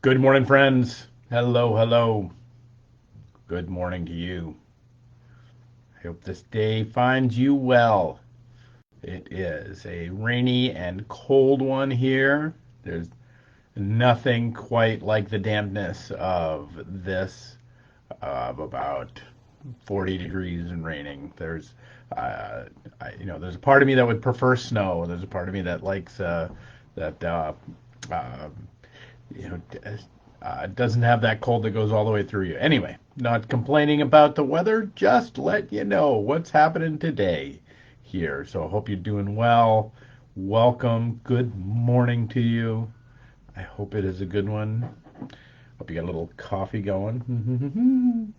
Good morning, friends. Hello, hello. Good morning to you. I hope this day finds you well. It is a rainy and cold one here. There's nothing quite like the dampness of this, of about 40 degrees and raining. There's a part of me that would prefer snow. There's a part of me that likes that uh, you know, doesn't have that cold that goes all the way through you. Anyway, not complaining about the weather, just let you know what's happening today here. So I hope you're doing well. Welcome. Good morning to you. I hope it is a good one. Hope you got a little coffee going.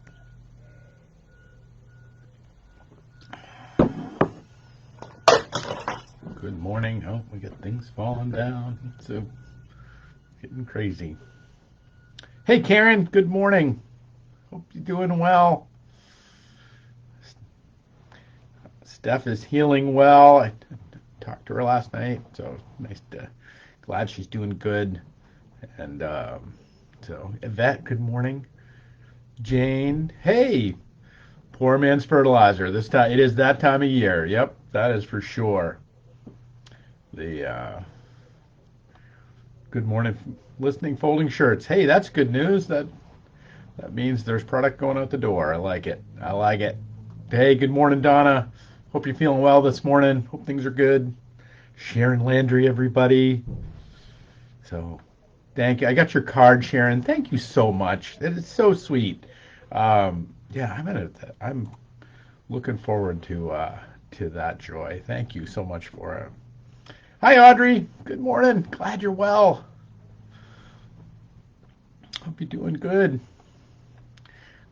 Good morning. Oh, we got things falling down. So getting crazy. Hey, Karen. Good morning. Hope you're doing well. Steph is healing well. I talked to her last night, so nice to glad she's doing good. And so Yvette, good morning. Jane, hey, poor man's fertilizer. This time it is that time of year. Yep, that is for sure. The good morning, listening, folding shirts. Hey, that's good news. That means there's product going out the door. I like it. I like it. Hey, good morning, Donna. Hope you're feeling well this morning. Hope things are good. Sharon Landry, everybody. So, thank you. I got your card, Sharon. Thank you so much. It is so sweet. Yeah, I'm looking forward to that joy. Thank you so much for it. Hi, Audrey. Good morning. Glad you're well. Hope you're doing good.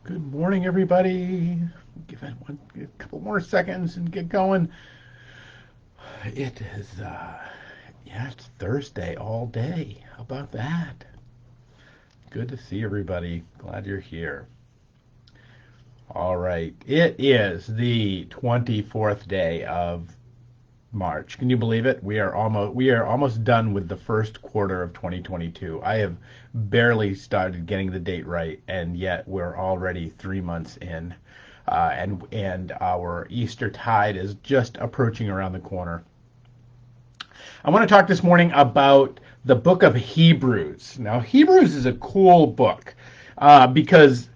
Good morning, everybody. Give it a couple more seconds and get going. It is, yeah, it's Thursday all day. How about that? Good to see everybody. Glad you're here. All right. It is the 24th day of March. Can you believe it? We are almost done with the first quarter of 2022. I have barely started getting the date right, and yet we're already 3 months in, and our Easter tide is just approaching around the corner. I want to talk this morning about the book of Hebrews. Now, Hebrews is a cool book because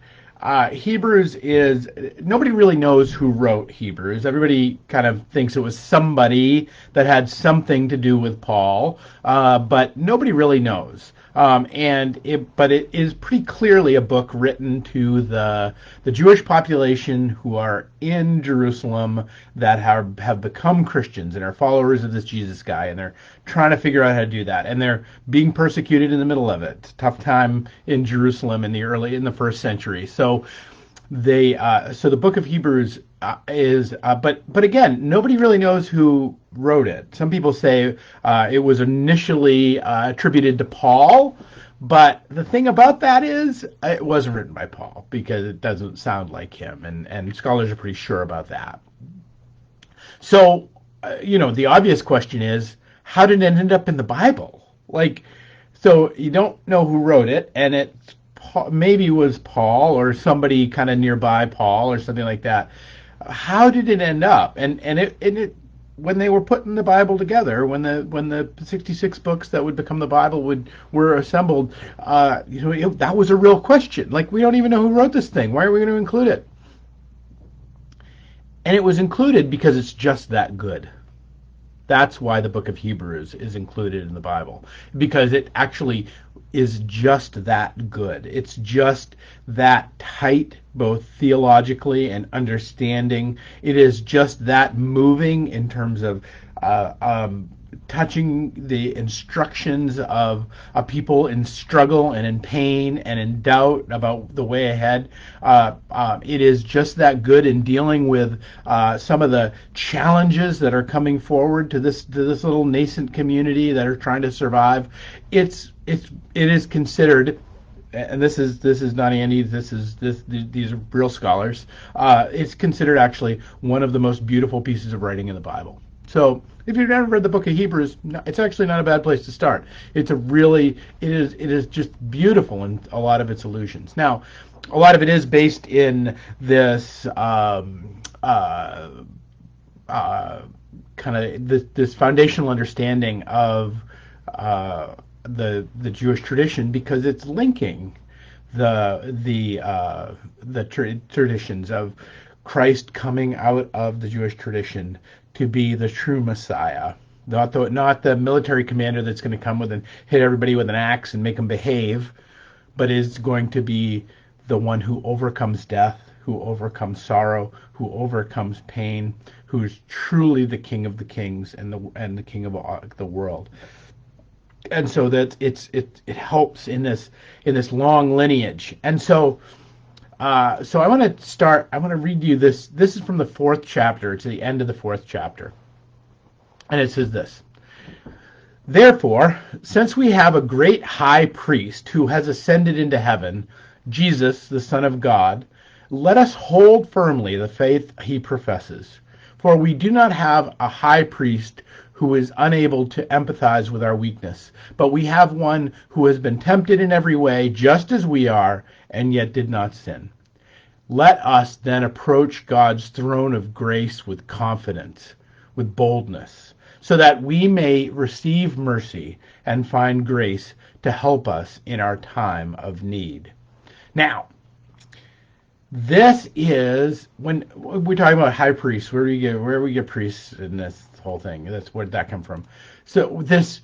Hebrews is, nobody really knows who wrote Hebrews. Everybody kind of thinks it was somebody that had something to do with Paul, but nobody really knows. But it is pretty clearly a book written to the Jewish population who are in Jerusalem that have become Christians and are followers of this Jesus guy, and they're trying to figure out how to do that, and they're being persecuted in the middle of it. It's a tough time in Jerusalem in the first century. So the book of Hebrews but again, nobody really knows who wrote it. Some people say it was initially attributed to Paul, but the thing about that is it wasn't written by Paul because it doesn't sound like him, and scholars are pretty sure about that. So, the obvious question is, how did it end up in the Bible? So you don't know who wrote it, and it maybe was Paul or somebody kind of nearby Paul or something like that. How did it end up? And when they were putting the Bible together, when the 66 books that would become the Bible were assembled, that was a real question. Like, we don't even know who wrote this thing. Why are we going to include it? And it was included because it's just that good. That's why the book of Hebrews is included in the Bible, because it actually is just that good. It's just that tight, both theologically and understanding. It is just that moving in terms of touching the instructions of a people in struggle and in pain and in doubt about the way ahead. It is just that good in dealing with some of the challenges that are coming forward to this little nascent community that are trying to survive. It is considered, and this is not Andy. These are real scholars. It's considered actually one of the most beautiful pieces of writing in the Bible. So if you've never read the book of Hebrews, it's actually not a bad place to start. It is just beautiful in a lot of its allusions. Now, a lot of it is based in this kind of this foundational understanding of the Jewish tradition, because it's linking the traditions of Christ coming out of the Jewish tradition to be the true Messiah, not the military commander that's going to come with and hit everybody with an axe and make them behave, but is going to be the one who overcomes death, who overcomes sorrow, who overcomes pain, who is truly the King of the kings and the King of the world. And so that it helps in this long lineage. And so I want to read you this. This is from the 4th chapter. It's the end of the 4th chapter. And it says this: Therefore, since we have a great high priest who has ascended into heaven, Jesus, the Son of God, let us hold firmly the faith he professes. For we do not have a high priest who is unable to empathize with our weakness, but we have one who has been tempted in every way, just as we are, and yet did not sin. Let us then approach God's throne of grace with confidence, with boldness, so that we may receive mercy and find grace to help us in our time of need. Now, this is when we're talking about high priests. Where do we get priests in this whole thing? Where did that come from? So this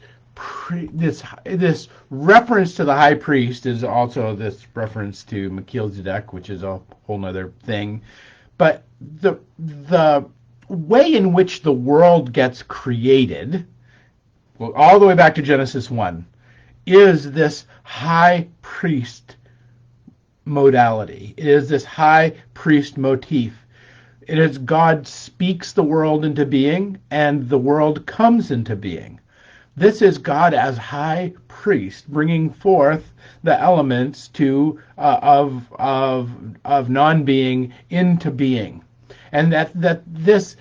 reference to the high priest is also this reference to Melchizedek, which is a whole nother thing. But the way in which the world gets created, well, all the way back to Genesis 1, is this high priest modality. It is this high priest motif. It is God speaks the world into being, and the world comes into being. This is God as high priest, bringing forth the elements of non-being into being, and that this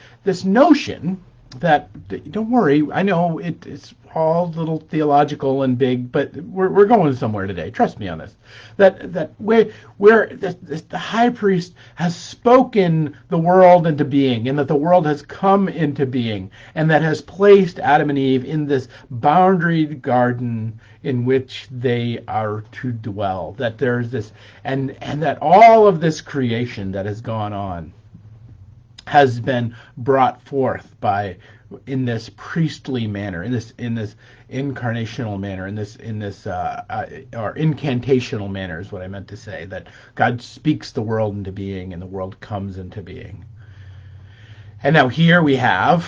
notion that, don't worry, I know it's all a little theological and big, but we're going somewhere today. Trust me on this. That where the high priest has spoken the world into being, and that the world has come into being, and that has placed Adam and Eve in this boundaried garden in which they are to dwell. That there's this, and that all of this creation that has gone on has been brought forth in this priestly manner, in this incarnational manner, in this or incantational manner is what I meant to say. That God speaks the world into being, and the world comes into being. And now here we have,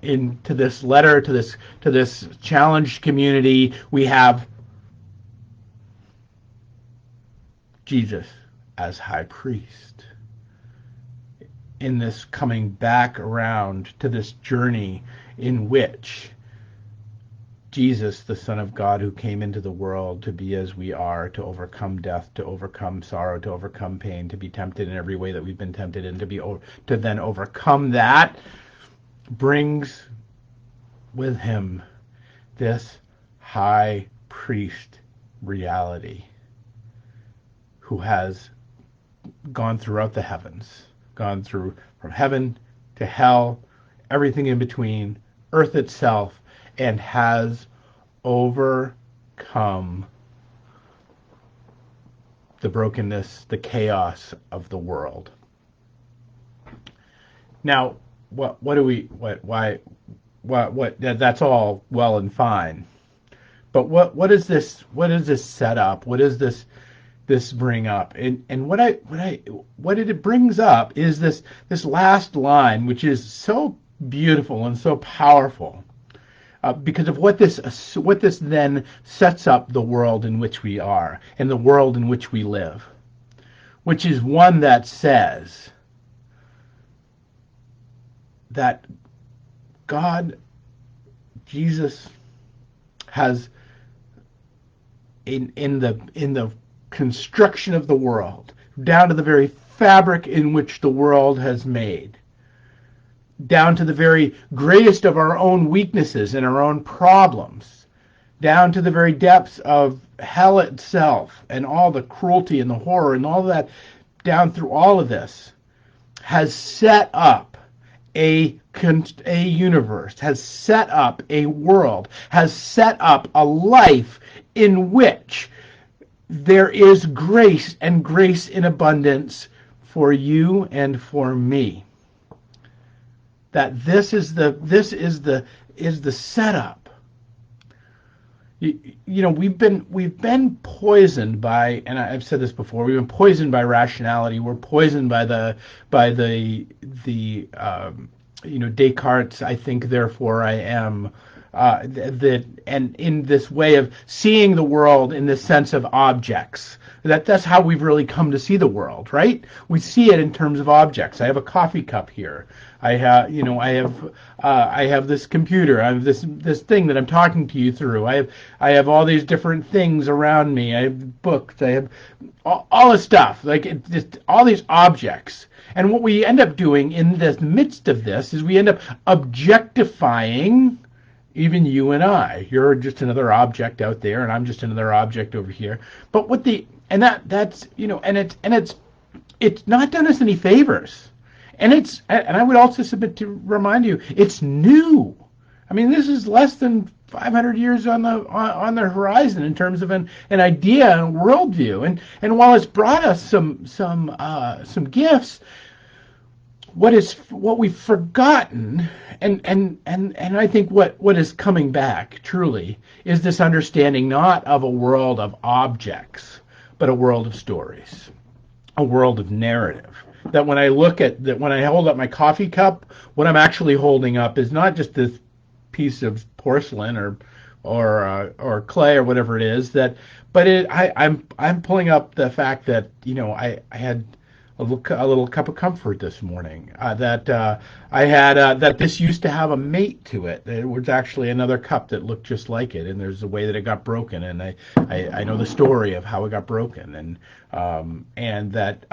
into this letter to this challenged community, we have Jesus as high priest, in this coming back around to this journey in which Jesus, the Son of God, who came into the world to be as we are, to overcome death, to overcome sorrow, to overcome pain, to be tempted in every way that we've been tempted, and to then overcome that, brings with him this high priest reality, who has gone throughout the heavens, gone through from heaven to hell, everything in between, earth itself, and has overcome the brokenness, the chaos of the world. Now, that's all well and fine. But what is this set up? What does this bring up? And what it brings up is this last line, which is so beautiful and so powerful, because of what this then sets up the world in which we are, and the world in which we live, which is one that says that God, Jesus, has in the construction of the world, down to the very fabric in which the world has made, down to the very greatest of our own weaknesses and our own problems, down to the very depths of hell itself and all the cruelty and the horror and all that, down through all of this, has set up a universe, has set up a world, has set up a life in which there is grace and grace in abundance for you and for me. That this is the setup. You know, we've been poisoned by, and I've said this before, we've been poisoned by rationality. We're poisoned by the you know, Descartes, I think, therefore I am, and in this way of seeing the world in this sense of objects. That's how we've really come to see the world, right? We see it in terms of objects. I have a coffee cup here. I have, you know, I have this computer. I have this thing that I'm talking to you through. I have all these different things around me. I have books. I have all this stuff, like just all these objects. And what we end up doing in the midst of this is we end up objectifying even you and I. You're just another object out there, and I'm just another object over here. But that's you know, and it's not done us any favors. And I would also submit to remind you, it's new. I mean, this is less than 500 years on the horizon in terms of an idea and worldview. And while it's brought us some gifts, what we've forgotten, and I think what is coming back truly is this understanding not of a world of objects, but a world of stories, a world of narrative. That when I when I hold up my coffee cup, what I'm actually holding up is not just this piece of porcelain or clay or whatever it is, but I'm pulling up the fact that, you know, I had a little cup of comfort this morning, that I had, that this used to have a mate to it. There was actually another cup that looked just like it, and there's a way that it got broken, and I know the story of how it got broken, and that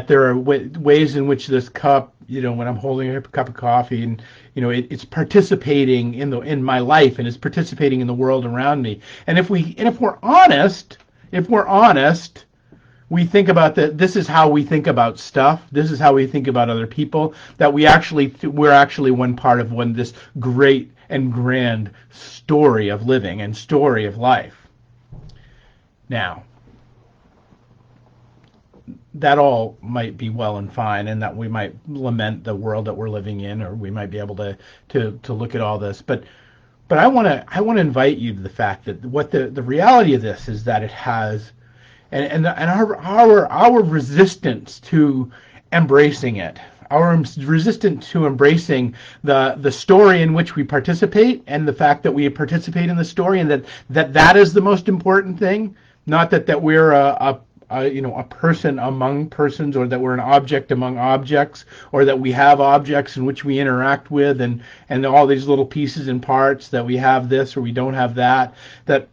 there are ways in which this cup, you know, when I'm holding a cup of coffee, and you know, it's participating in my life, and it's participating in the world around me. And if we're honest, we think about that. This is how we think about stuff. This is how we think about other people. That we're actually one part of this great and grand story of living and story of life. Now, that all might be well and fine, and that we might lament the world that we're living in, or we might be able to look at all this. But I want to invite you to the fact that what the reality of this is, that it has. And our resistance to embracing it, our resistance to embracing the story in which we participate, and the fact that we participate in the story, and that is the most important thing. Not that we're a person among persons, or that we're an object among objects, or that we have objects in which we interact with, and all these little pieces and parts, that we have this or we don't have that, but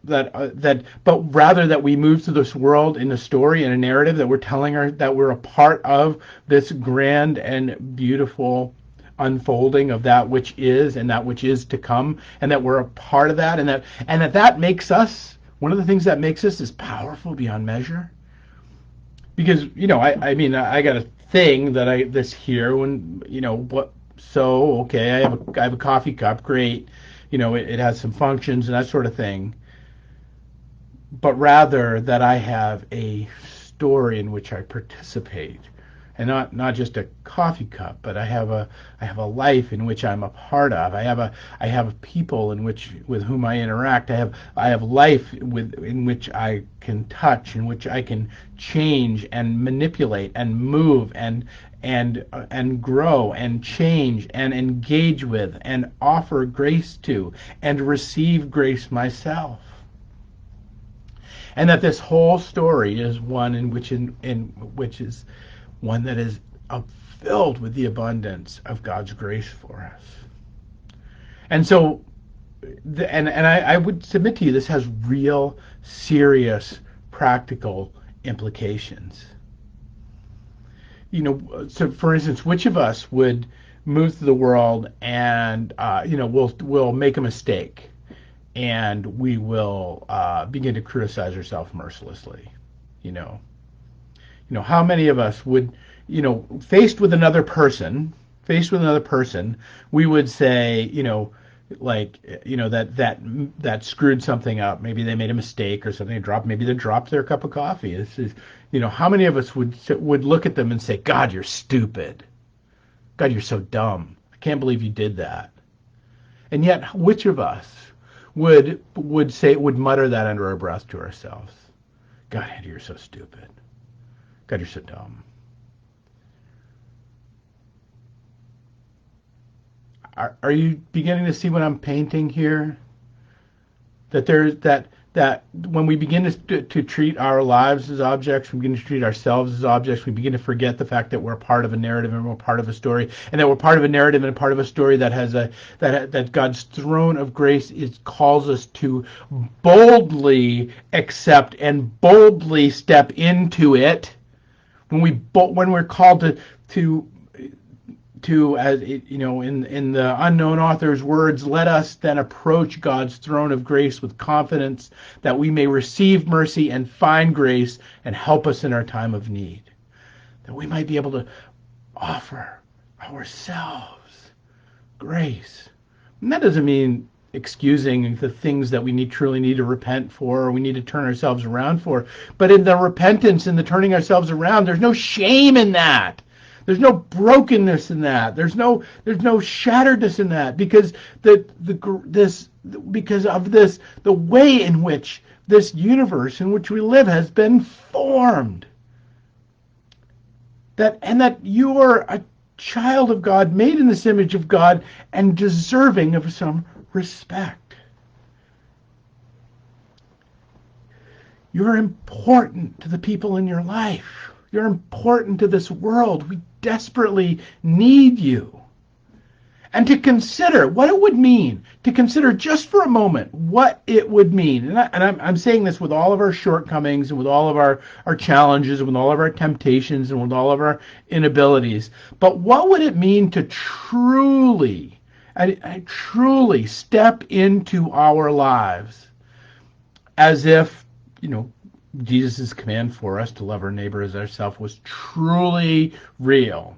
rather that we move through this world in a story and a narrative, that we're telling that we're a part of this grand and beautiful unfolding of that which is and that which is to come, and that we're a part of that, and that makes us, one of the things that makes us is powerful beyond measure. Because, you know, I mean, I got a thing this here, when, you know, okay, I have a coffee cup, great, you know, it has some functions and that sort of thing, but rather that I have a story in which I participate, and not just a coffee cup, but I have a life in which I'm a part of. I have people with whom I interact. I have life in which I can touch, in which I can change and manipulate and move and grow and change and engage with and offer grace to and receive grace myself. And that this whole story is one in which is one that is filled with the abundance of God's grace for us. And so, I would submit to you, this has real, serious, practical implications. so for instance, which of us would move through the world and we'll make a mistake and we will begin to criticize ourselves mercilessly. You know, how many of us would, faced with another person, we would say, like, that screwed something up. Maybe they made a mistake or something. Maybe they dropped their cup of coffee. This is, how many of us would look at them and say, "God, you're stupid. God, you're so dumb. I can't believe you did that." And yet, which of us would mutter that under our breath to ourselves? "God, Andy, you're so stupid. God, you're so dumb." Are you beginning to see what I'm painting here? That when we begin to treat our lives as objects, we begin to treat ourselves as objects, we begin to forget the fact that we're part of a narrative and we're part of a story, and that we're part of a narrative and part of a story that has that God's throne of grace calls us to boldly accept and boldly step into it. When we're called to, as in the unknown author's words, "Let us then approach God's throne of grace with confidence, that we may receive mercy and find grace and help us in our time of need." That we might be able to offer ourselves grace. And that doesn't mean excusing the things that we truly need to repent for, or we need to turn ourselves around for. But in the repentance and the turning ourselves around, there's no shame in that. There's no brokenness in that. There's no shatteredness in that, because the way in which this universe in which we live has been formed. That you are a child of God, made in this image of God, and deserving of some respect. You're important to the people in your life. You're important to this world. We desperately need you. And to consider what it would mean, to consider just for a moment what it would mean. And I'm saying this with all of our shortcomings and with all of our challenges and with all of our temptations and with all of our inabilities. But what would it mean to truly step into our lives as if, Jesus' command for us to love our neighbor as ourselves was truly real?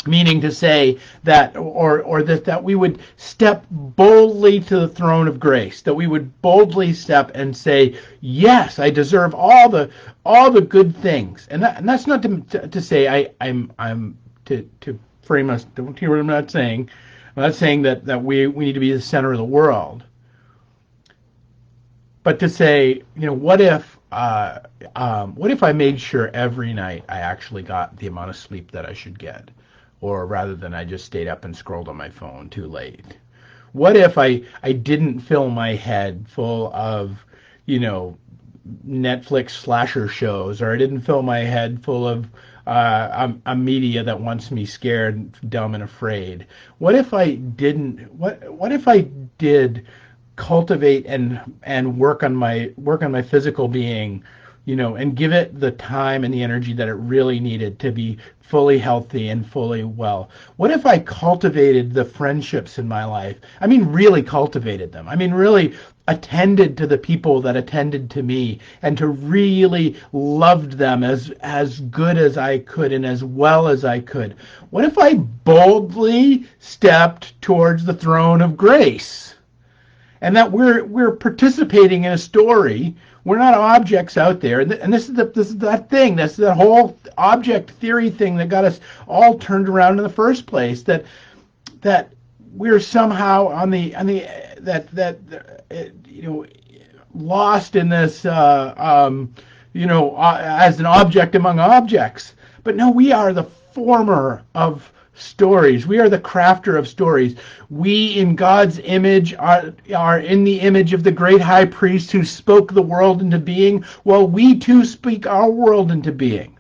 Meaning to say that, that we would step boldly to the throne of grace, that we would boldly step and say, "Yes, I deserve all the good things." And that's not to say I'm to frame us. Don't hear what I'm not saying. I'm not saying that we need to be the center of the world, but to say, what if I made sure every night I actually got the amount of sleep that I should get? Or rather than I just stayed up and scrolled on my phone too late. What if I didn't fill my head full of, Netflix slasher shows, or I didn't fill my head full of a media that wants me scared, dumb, and afraid? What if I didn't? What if I did cultivate and work on my physical being, and give it the time and the energy that it really needed to be fully healthy and fully well? What if I cultivated the friendships in my life? I mean, really cultivated them. I mean, really attended to the people that attended to me, and to really loved them as good as I could and as well as I could? What if I boldly stepped towards the throne of grace? And that we're participating in a story. We're not objects out there. And this is that thing. That's the whole object theory thing that got us all turned around in the first place. That we're somehow lost in this as an object among objects. But no, we are the former of stories. We are the crafter of stories. We, in God's image, are in the image of the great high priest who spoke the world into being. Well, we too speak our world into being.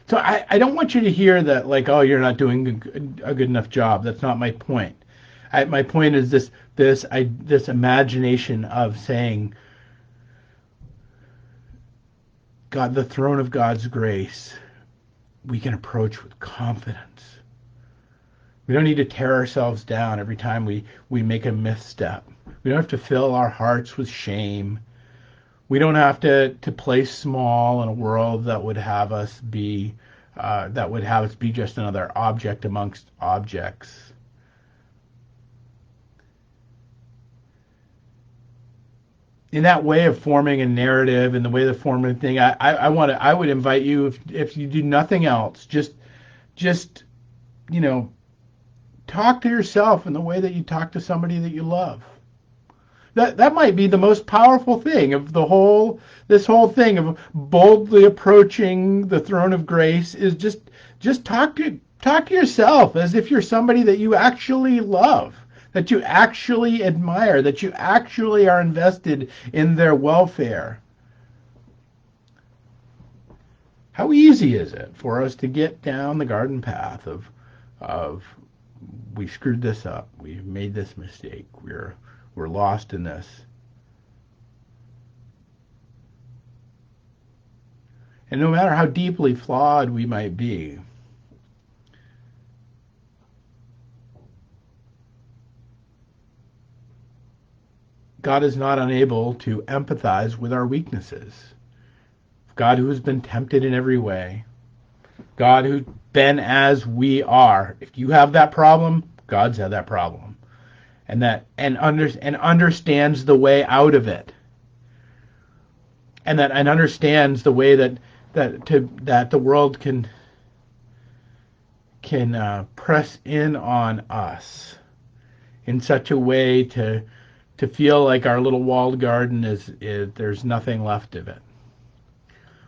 So I don't want you to hear that like, "Oh, you're not doing a good enough job." That's not my point. My point is this imagination of saying, God, the throne of God's grace we can approach with confidence. We don't need to tear ourselves down every time we make a misstep. We don't have to fill our hearts with shame. We don't have to play small in a world that would have us be just another object amongst objects. In that way of forming a narrative, in the way of forming a thing, I would invite you, if you do nothing else, just talk to yourself in the way that you talk to somebody that you love. That might be the most powerful thing of this whole thing of boldly approaching the throne of grace, is just talk to yourself as if you're somebody that you actually love, that you actually admire, that you actually are invested in their welfare. How easy is it for us to get down the garden path of we screwed this up, we made this mistake, we're lost in this. And no matter how deeply flawed we might be, God is not unable to empathize with our weaknesses. God who has been tempted in every way, God who's been as we are. If you have that problem, God's had that problem. And understands the way out of it. And understands the way that the world can press in on us in such a way to feel like our little walled garden is there's nothing left of it.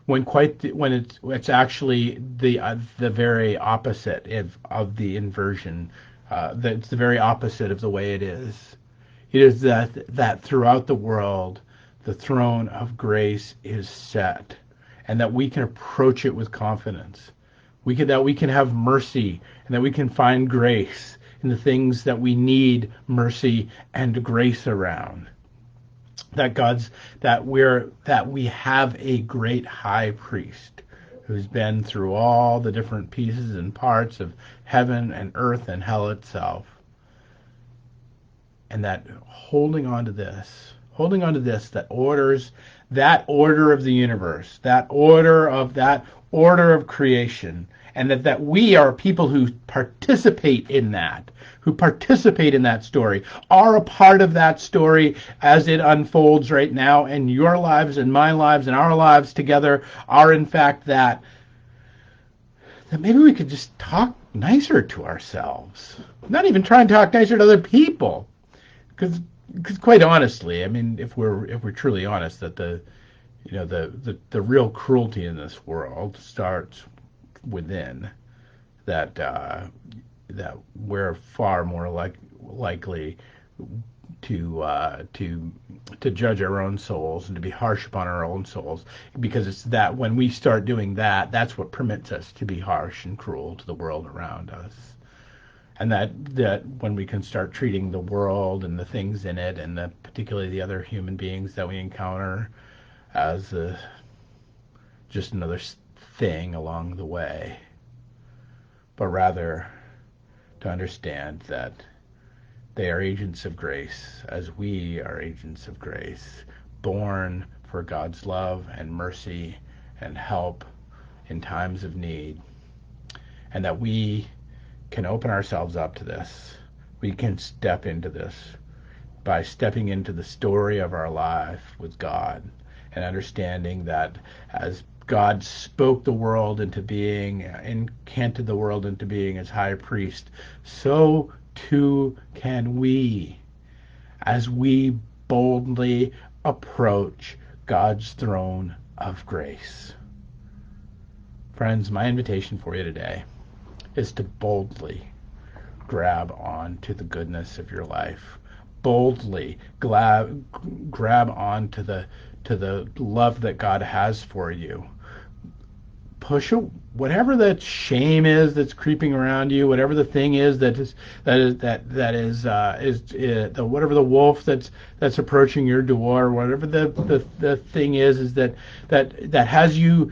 When it's actually the very opposite of the inversion. That's the very opposite of the way it is. It is that throughout the world, the throne of grace is set, and that we can approach it with confidence. That we can have mercy, and that we can find grace in the things that we need mercy and grace around. That we have a great high priest who's been through all the different pieces and parts of heaven and earth and hell itself. And that holding on to this, that order of the universe, that order of creation, and that we are people who participate in that story, are a part of that story as it unfolds right now, and your lives and my lives and our lives together are in fact that maybe we could just talk nicer to ourselves. Not even try and talk nicer to other people. Because quite honestly, I mean, if we're truly honest, that the real cruelty in this world starts within. That we're far more likely to judge our own souls and to be harsh upon our own souls, because it's that when we start doing that, that's what permits us to be harsh and cruel to the world around us. And that when we can start treating the world and the things in it, and particularly the other human beings that we encounter, as just another thing along the way, but rather to understand that they are agents of grace, as we are agents of grace, born for God's love and mercy and help in times of need, and that we can open ourselves up to this. We can step into this by stepping into the story of our life with God, and understanding that as God spoke the world into being, incanted the world into being as high priest, so too can we, as we boldly approach God's throne of grace. Friends, my invitation for you today is to boldly grab on to the goodness of your life. Boldly grab on to the love that God has for you. Push whatever that shame is that's creeping around you, whatever the thing is whatever the wolf that's approaching your door, whatever the thing is that has you,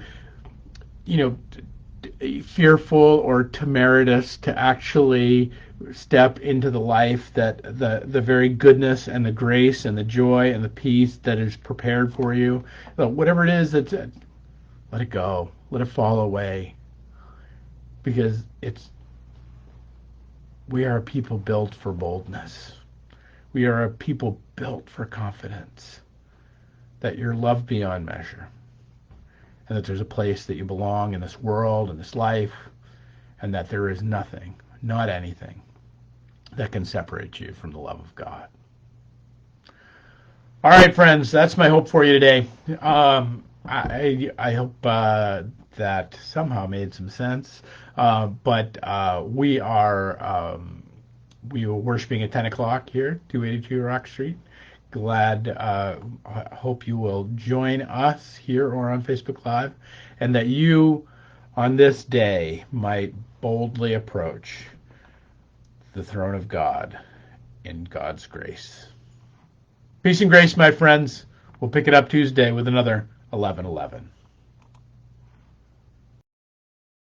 fearful or temerarious to actually step into the life that the very goodness and the grace and the joy and the peace that is prepared for you. Whatever it is, let it go. Let it fall away. Because we are a people built for boldness. We are a people built for confidence that you're loved beyond measure, and that there's a place that you belong in this world, in this life, and that there is nothing, not anything, that can separate you from the love of God. All right, friends, that's my hope for you today. I hope that somehow made some sense. But we are worshiping at 10 o'clock here, 282 Rock Street. Glad, hope you will join us here or on Facebook Live, and that you on this day might boldly approach the throne of God in God's grace. Peace and grace, my friends. We'll pick it up Tuesday with another 11:11.